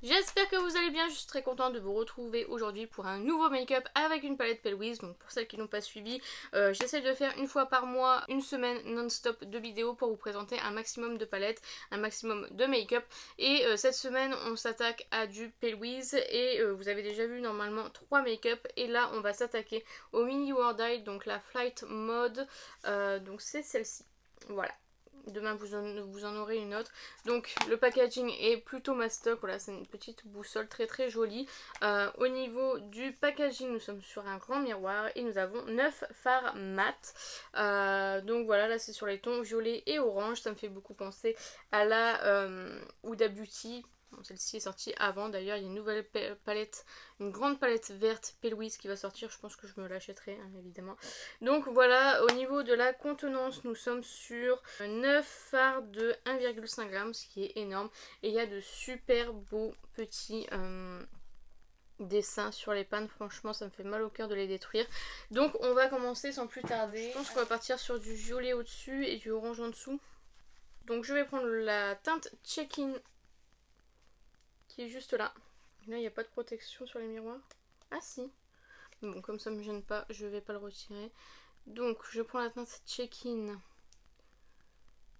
J'espère que vous allez bien, je suis très contente de vous retrouver aujourd'hui pour un nouveau make-up avec une palette Pelwiz. Donc pour celles qui n'ont pas suivi, j'essaie de faire une fois par mois, une semaine non-stop de vidéos pour vous présenter un maximum de palettes, un maximum de make-up. Et cette semaine on s'attaque à du Pelwiz et vous avez déjà vu normalement 3 make-up. Et là on va s'attaquer au Mini World Eye, donc la Flight Mode, donc c'est celle-ci, voilà. Demain vous en aurez une autre. Donc le packaging est plutôt mastoc. Voilà, c'est une petite boussole très jolie. Au niveau du packaging, nous sommes sur un grand miroir et nous avons 9 fards mat. Donc voilà, là c'est sur les tons violet et orange. Ça me fait beaucoup penser à la Huda Beauty. Bon, celle-ci est sortie avant d'ailleurs. Il y a une nouvelle palette, une grande palette verte Pelwiz qui va sortir. Je pense que je me l'achèterai hein, évidemment. Donc voilà, au niveau de la contenance, nous sommes sur 9 fards de 1,5 g, ce qui est énorme. Et il y a de super beaux petits dessins sur les pannes. Franchement, ça me fait mal au cœur de les détruire. Donc on va commencer sans plus tarder. Je pense qu'on va partir sur du violet au-dessus et du orange en dessous. Donc je vais prendre la teinte Check-in qui est juste là. Là, il n'y a pas de protection sur les miroirs. Ah si. Bon, comme ça ne me gêne pas, je vais pas le retirer. Donc, je prends la teinte Check-in.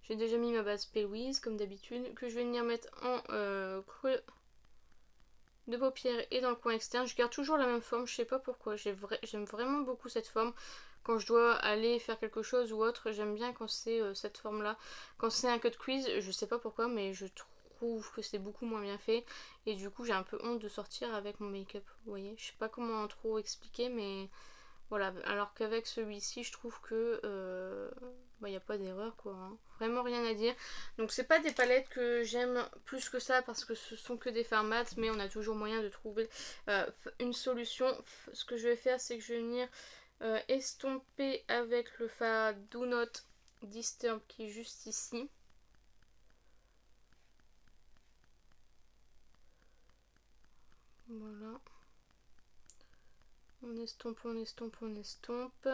J'ai déjà mis ma base Pelwiz, comme d'habitude, que je vais venir mettre en creux de paupières et dans le coin externe. Je garde toujours la même forme, je sais pas pourquoi. J'aime vraiment beaucoup cette forme. Quand je dois aller faire quelque chose ou autre, j'aime bien quand c'est cette forme-là. Quand c'est un cut crease, je sais pas pourquoi, mais je trouve que c'est beaucoup moins bien fait. Et du coup, j'ai un peu honte de sortir avec mon make-up, vous voyez. Je sais pas comment trop expliquer, mais voilà. Alors qu'avec celui-ci, je trouve que y a pas d'erreur, quoi. Hein. Vraiment rien à dire. Donc c'est pas des palettes que j'aime plus que ça parce que ce sont que des fards mat, mais on a toujours moyen de trouver une solution. Ce que je vais faire, c'est que je vais venir estomper avec le fard Do Not Disturb qui est juste ici. Voilà. On estompe, on estompe, on estompe.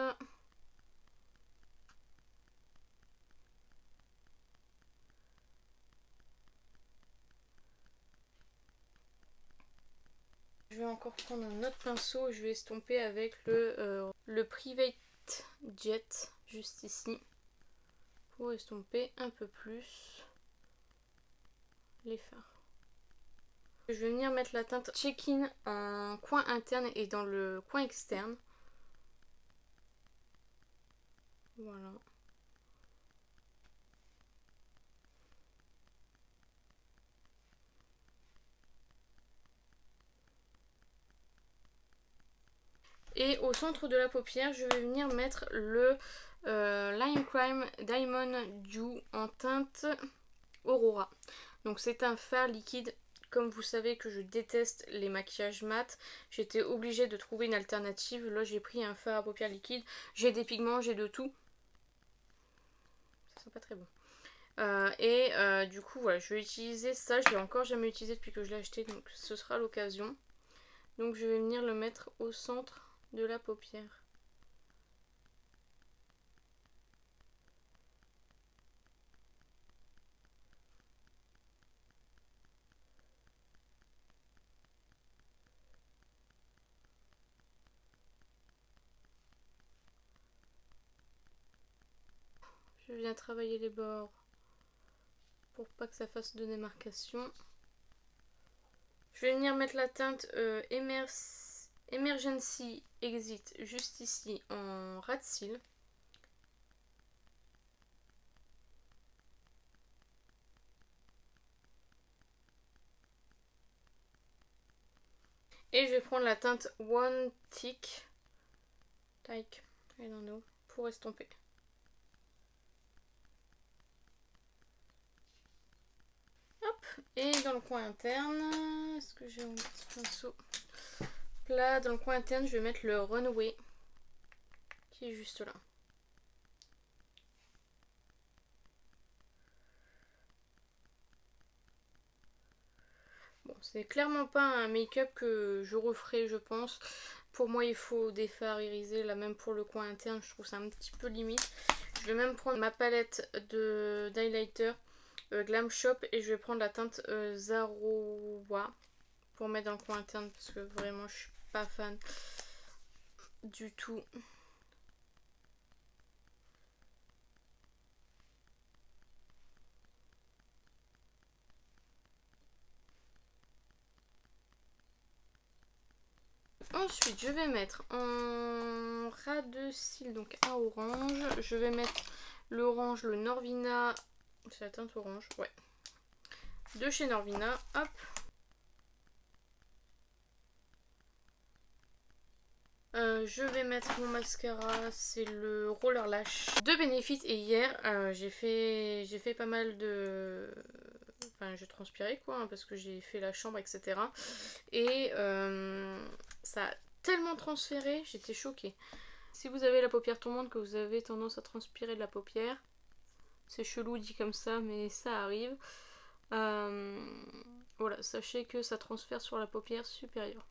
Je vais encore prendre un autre pinceau, je vais estomper avec le Private Jet juste ici pour estomper un peu plus les fards. Je vais venir mettre la teinte Check-in en coin interne et dans le coin externe. Voilà. Et au centre de la paupière, je vais venir mettre le Lime Crime Diamond Dew en teinte Aurora. Donc c'est un fard liquide. Comme vous savez que je déteste les maquillages mat, j'étais obligée de trouver une alternative. Là j'ai pris un fard à paupières liquide. J'ai des pigments, j'ai de tout. Ça sent pas très bon. Du coup voilà, je vais utiliser ça. Je l'ai encore jamais utilisé depuis que je l'ai acheté, donc ce sera l'occasion. Donc je vais venir le mettre au centre de la paupière. Je viens travailler les bords pour pas que ça fasse de démarcation. Je vais venir mettre la teinte Emergency Exit juste ici en ras de cils. Et je vais prendre la teinte One Tick, I don't know, pour estomper. Hop, et dans le coin interne, est-ce que j'ai mon petit pinceau plat? Dans le coin interne, je vais mettre le Runaway qui est juste là. Bon, c'est clairement pas un make-up que je referai, je pense. Pour moi, il faut des fards irisés, là même pour le coin interne, je trouve ça un petit peu limite. Je vais même prendre ma palette d'highlighter Glam Shop et je vais prendre la teinte Zarowa. pour mettre dans le coin interne parce que vraiment je suis pas fan du tout. Ensuite, je vais mettre en ras de cils, donc à orange. Je vais mettre l'orange, le Norvina. C'est la teinte orange, ouais. De chez Norvina, hop. Je vais mettre mon mascara, c'est le Roller Lash de Benefit. Et hier, j'ai fait pas mal de... Enfin, j'ai transpiré quoi, hein, parce que j'ai fait la chambre, etc. Et ça a tellement transféré, j'étais choquée. Si vous avez la paupière tombante, que vous avez tendance à transpirer de la paupière, c'est chelou dit comme ça, mais ça arrive. Voilà, sachez que ça transfère sur la paupière supérieure.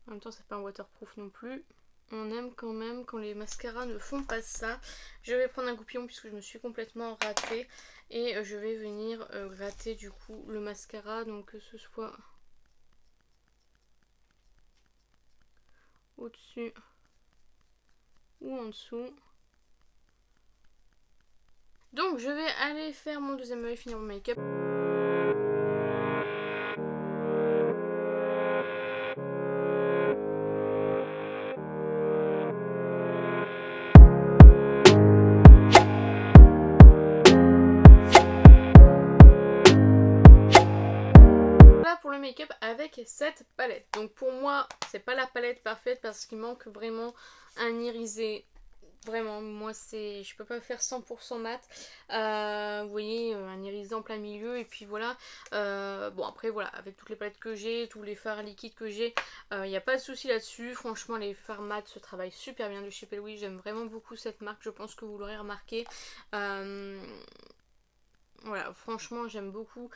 En même temps, c'est pas un waterproof non plus. On aime quand même quand les mascaras ne font pas ça. Je vais prendre un goupillon puisque je me suis complètement ratée. Et je vais venir gratter du coup le mascara. Donc que ce soit au-dessus ou en dessous. Donc je vais aller faire mon deuxième œil, finir mon make-up. Make-up avec cette palette. Donc pour moi c'est pas la palette parfaite parce qu'il manque vraiment un irisé. Vraiment moi c'est, je peux pas faire 100% mat. Vous voyez un irisé en plein milieu et puis voilà. Bon après voilà, avec toutes les palettes que j'ai, tous les fards liquides que j'ai, il n'y a pas de souci là-dessus. Franchement les fards mat se travaillent super bien de chez Pale. J'aime vraiment beaucoup cette marque, je pense que vous l'aurez remarqué. Voilà, franchement j'aime beaucoup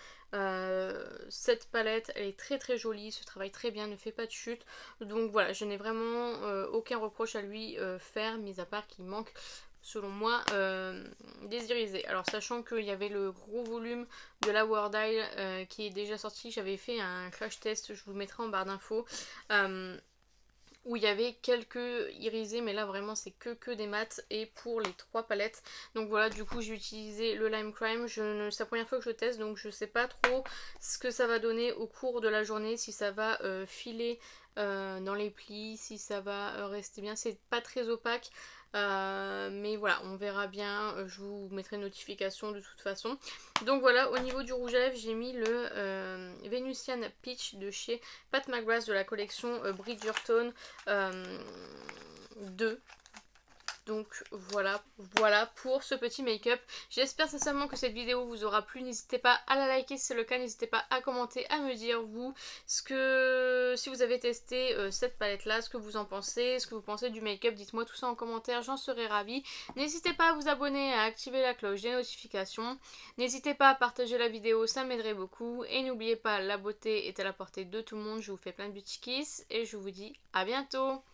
cette palette, elle est très très jolie, se travaille très bien, ne fait pas de chute. Donc voilà, je n'ai vraiment aucun reproche à lui faire, mis à part qu'il manque selon moi des irisés. Alors sachant qu'il y avait le gros volume de la World Eye qui est déjà sorti, j'avais fait un crash test, je vous le mettrai en barre d'infos. Où il y avait quelques irisés, mais là vraiment c'est que des mats et pour les 3 palettes. Donc voilà, du coup j'ai utilisé le Lime Crime. C'est la première fois que je teste, donc je sais pas trop ce que ça va donner au cours de la journée, si ça va filer dans les plis, si ça va rester bien. C'est pas très opaque. Mais voilà, on verra bien, je vous mettrai une notification de toute façon. Donc voilà, au niveau du rouge à lèvres, j'ai mis le Venusian Peach de chez Pat McGrath de la collection Bridgerton 2. Donc voilà pour ce petit make-up. J'espère sincèrement que cette vidéo vous aura plu. N'hésitez pas à la liker si c'est le cas. N'hésitez pas à commenter, à me dire vous si vous avez testé cette palette là, ce que vous en pensez, ce que vous pensez du make-up. Dites-moi tout ça en commentaire, j'en serai ravie. N'hésitez pas à vous abonner, à activer la cloche des notifications. N'hésitez pas à partager la vidéo, ça m'aiderait beaucoup. Et n'oubliez pas, la beauté est à la portée de tout le monde. Je vous fais plein de beauty kiss et je vous dis à bientôt.